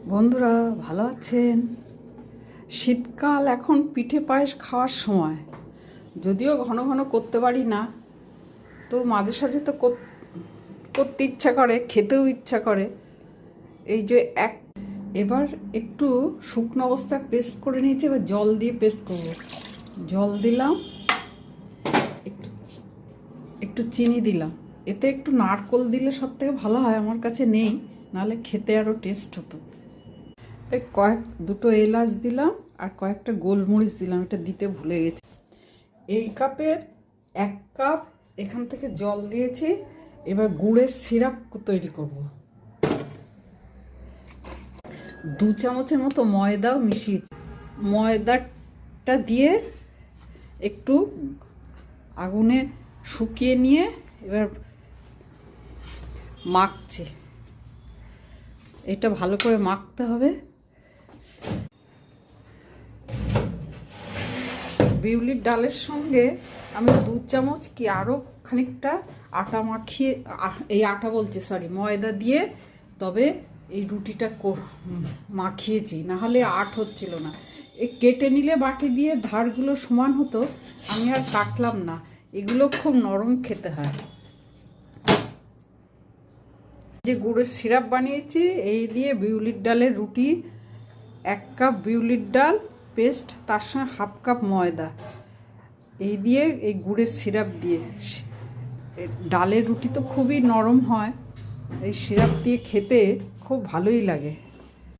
বন্ধুরা ভালো আছেন? শীতকাল, এখন পিঠে পায়েস খাওয়ার সময়। যদিও ঘন ঘন করতে পারি না, তো মাঝে সাঝে তো করতে ইচ্ছা করে, খেতেও ইচ্ছা করে। এই যে এবার একটু শুকনো অবস্থায় পেস্ট করে নিয়েছি, এবার জল দিয়ে পেস্ট করব। জল দিলাম, একটু একটু চিনি দিলাম। এতে একটু নারকোল দিলে সব থেকে ভালো হয়, আমার কাছে নেই, নাহলে খেতে আরও টেস্ট হতো। এই দুটো এলাচ দিলাম আর কয়েকটা গোলমরিচ দিলাম, এটা দিতে ভুলে গেছি। এই কাপের 1 কাপ এখান থেকে জল দিয়েছি। এবার গুড়ের সিরাপ তৈরি করব। 2 চামচের মতো ময়দাও মিশিয়েছি। ময়দাটা দিয়ে একটু আগুনে শুকিয়ে নিয়ে এবার মাখছি। এটা ভালো করে মাখতে হবে। বিউলির ডালের সঙ্গে আমি 2 চামচ কি আরও খানিকটা আটা মাখিয়ে, এই আটা বলছি সরি, ময়দা দিয়ে তবে এই রুটিটা মাখিয়েছি, নাহলে আট হচ্ছিল না। এই কেটে নিলে বাটি দিয়ে ধারগুলো সমান হতো, আমি আর কাটলাম না। এগুলো খুব নরম খেতে হয়। যে গুড়ের সিরাপ বানিয়েছি, এই দিয়ে বিউলির ডালের রুটি, 1 কাপ বিউলির ডাল পেস্ট, তার সঙ্গে 1/2 কাপ ময়দা, এই দিয়ে এই গুড়ের সিরাপ দিয়ে। ডালের রুটি তো খুবই নরম হয়, এই সিরাপ দিয়ে খেতে খুব ভালোই লাগে।